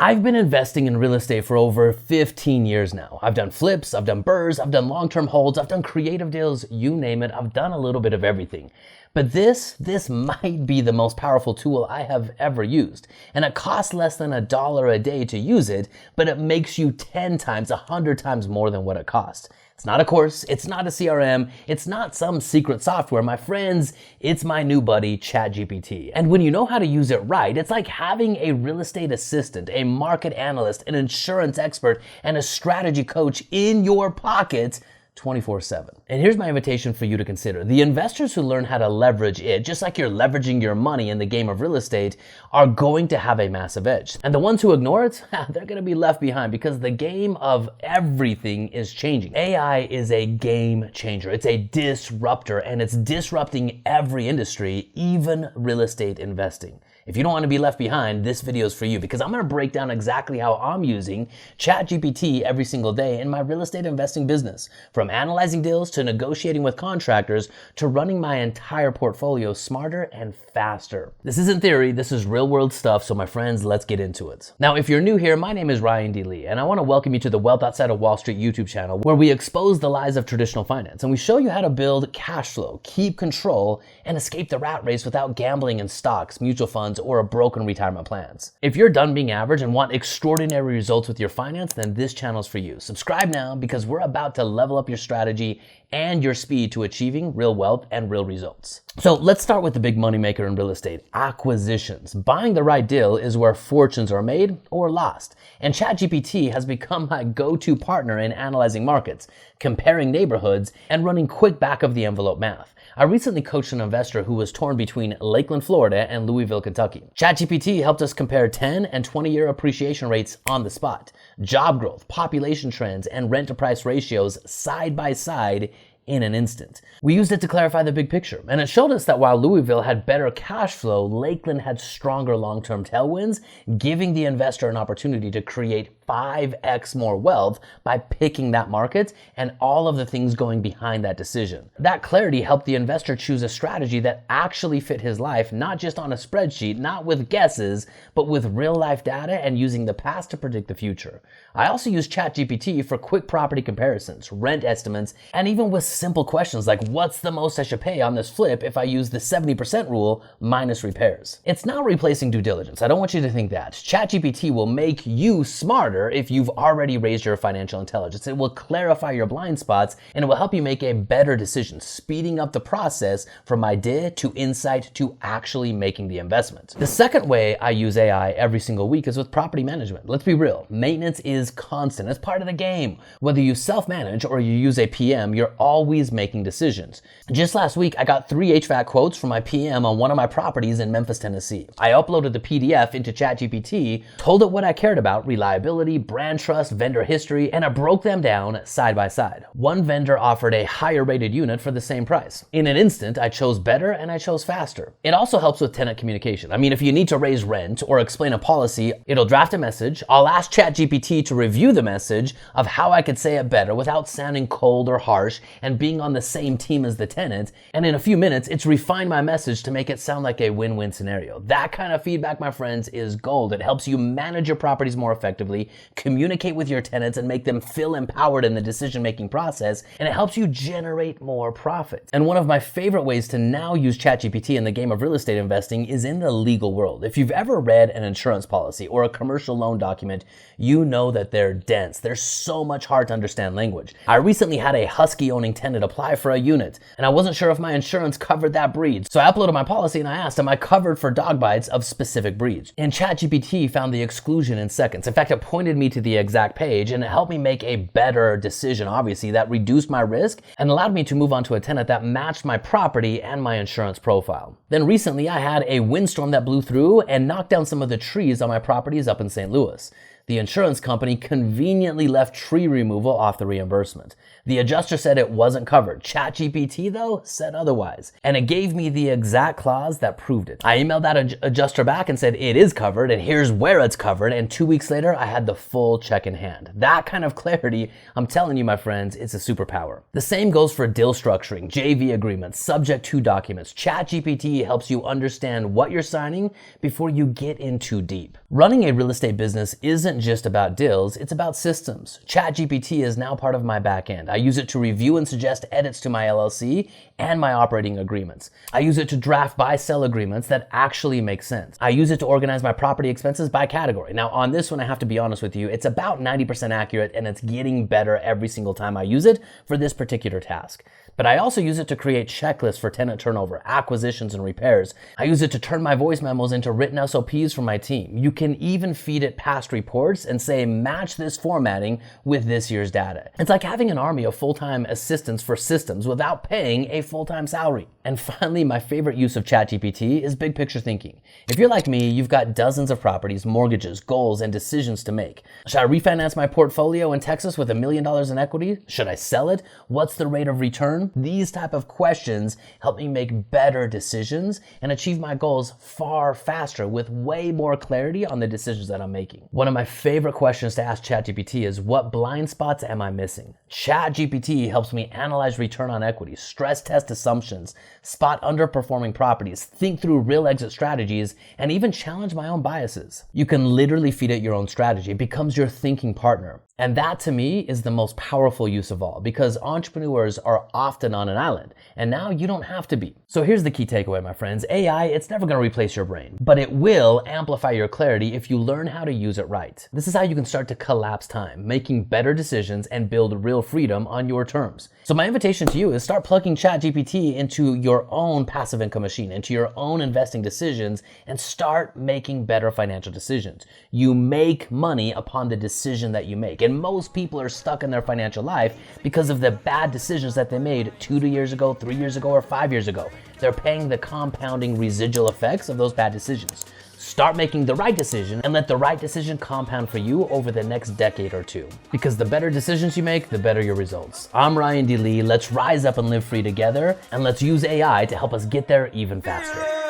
I've been investing in real estate for over 15 years now. I've done flips, I've done burrs, I've done long-term holds, I've done creative deals, you name it. I've done a little bit of everything. But this might be the most powerful tool I have ever used. And it costs less than $1 a day to use it, but it makes you 10 times, 100 times more than what it costs. It's not a course, it's not a CRM, it's not some secret software. My friends, it's my new buddy, ChatGPT. And when you know how to use it right, it's like having a real estate assistant, a market analyst, an insurance expert, and a strategy coach in your pocket 24/7. And here's my invitation for you to consider. The investors who learn how to leverage it, just like you're leveraging your money in the game of real estate, are going to have a massive edge. And the ones who ignore it, they're going to be left behind because the game of everything is changing. AI is a game changer. It's a disruptor, and it's disrupting every industry, even real estate investing. If you don't want to be left behind, this video is for you because I'm going to break down exactly how I'm using ChatGPT every single day in my real estate investing business. From analyzing deals to negotiating with contractors to running my entire portfolio smarter and faster. This isn't theory, this is real world stuff, so my friends, let's get into it. Now, if you're new here, my name is Ryan D. Lee, and I want to welcome you to the Wealth Outside of Wall Street YouTube channel, where we expose the lies of traditional finance and we show you how to build cash flow, keep control, and escape the rat race without gambling in stocks, mutual funds, or a broken retirement plans. If you're done being average and want extraordinary results with your finance, then this channel is for you. Subscribe now because we're about to level up your strategy and your speed to achieving real wealth and real results. So let's start with the big moneymaker in real estate, acquisitions. Buying the right deal is where fortunes are made or lost. And ChatGPT has become my go-to partner in analyzing markets, comparing neighborhoods, and running quick back of the envelope math. I recently coached an investor who was torn between Lakeland, Florida and Louisville, Kentucky. ChatGPT helped us compare 10 and 20-year appreciation rates on the spot, job growth, population trends, and rent-to-price ratios side by side in an instant. We used it to clarify the big picture, and it showed us that while Louisville had better cash flow, Lakeland had stronger long-term tailwinds, giving the investor an opportunity to create 5x more wealth by picking that market and all of the things going behind that decision. That clarity helped the investor choose a strategy that actually fit his life, not just on a spreadsheet, not with guesses, but with real life data and using the past to predict the future. I also use ChatGPT for quick property comparisons, rent estimates, and even with simple questions like what's the most I should pay on this flip if I use the 70% rule minus repairs. It's not replacing due diligence. I don't want you to think that. ChatGPT will make you smarter if you've already raised your financial intelligence. It will clarify your blind spots and it will help you make a better decision, speeding up the process from idea to insight to actually making the investment. The second way I use AI every single week is with property management. Let's be real. Maintenance is constant. It's part of the game. Whether you self-manage or you use a PM, you're always making decisions. Just last week, I got 3 HVAC quotes from my PM on one of my properties in Memphis, Tennessee. I uploaded the PDF into ChatGPT, told it what I cared about, reliability, brand trust, vendor history, and I broke them down side by side. One vendor offered a higher rated unit for the same price. In an instant, I chose better and I chose faster. It also helps with tenant communication. I mean, if you need to raise rent or explain a policy, it'll draft a message. I'll ask ChatGPT to review the message of how I could say it better without sounding cold or harsh and being on the same team as the tenant. And in a few minutes, it's refined my message to make it sound like a win-win scenario. That kind of feedback, my friends, is gold. It helps you manage your properties more effectively, communicate with your tenants and make them feel empowered in the decision-making process, and it helps you generate more profit. And one of my favorite ways to now use ChatGPT in the game of real estate investing is in the legal world. If you've ever read an insurance policy or a commercial loan document, you know that they're dense. There's so much hard to understand language. I recently had a husky-owning tenant apply for a unit, and I wasn't sure if my insurance covered that breed. So I uploaded my policy and I asked, am I covered for dog bites of specific breeds? And ChatGPT found the exclusion in seconds. In fact, it pointed me to the exact page and it helped me make a better decision, obviously, that reduced my risk and allowed me to move on to a tenant that matched my property and my insurance profile. Then recently I had a windstorm that blew through and knocked down some of the trees on my properties up in St. Louis. The insurance company conveniently left tree removal off the reimbursement. The adjuster said it wasn't covered. ChatGPT, though, said otherwise. And it gave me the exact clause that proved it. I emailed that adjuster back and said it is covered and here's where it's covered. And 2 weeks later, I had the full check in hand. That kind of clarity, I'm telling you, my friends, it's a superpower. The same goes for deal structuring, JV agreements, subject to documents. ChatGPT helps you understand what you're signing before you get in too deep. Running a real estate business isn't just about deals, it's about systems. ChatGPT is now part of my back end. I use it to review and suggest edits to my LLC and my operating agreements. I use it to draft buy-sell agreements that actually make sense. I use it to organize my property expenses by category. Now, on this one, I have to be honest with you, it's about 90% accurate and it's getting better every single time I use it for this particular task. But I also use it to create checklists for tenant turnover, acquisitions, and repairs. I use it to turn my voice memos into written SOPs for my team. You can even feed it past reports and say, match this formatting with this year's data. It's like having an army of full-time assistants for systems without paying a full-time salary. And finally, my favorite use of ChatGPT is big picture thinking. If you're like me, you've got dozens of properties, mortgages, goals, and decisions to make. Should I refinance my portfolio in Texas with $1 million in equity? Should I sell it? What's the rate of return? These type of questions help me make better decisions and achieve my goals far faster with way more clarity on the decisions that I'm making. One of my favorite questions to ask ChatGPT is, what blind spots am I missing? ChatGPT helps me analyze return on equity, stress test assumptions, spot underperforming properties, think through real exit strategies, and even challenge my own biases. You can literally feed it your own strategy. It becomes your thinking partner. And that, to me, is the most powerful use of all, because entrepreneurs are often on an island, and now you don't have to be. So here's the key takeaway, my friends. AI, it's never going to replace your brain, but it will amplify your clarity if you learn how to use it right. This is how you can start to collapse time, making better decisions and build real freedom on your terms. So my invitation to you is start plugging ChatGPT into your own passive income machine, into your own investing decisions, and start making better financial decisions. You make money upon the decision that you make. And most people are stuck in their financial life because of the bad decisions that they made 2 years ago, 3 years ago, or 5 years ago. They're paying the compounding residual effects of those bad decisions. Start making the right decision and let the right decision compound for you over the next decade or two. Because the better decisions you make, the better your results. I'm Ryan D. Lee. Let's rise up and live free together, and let's use AI to help us get there even faster.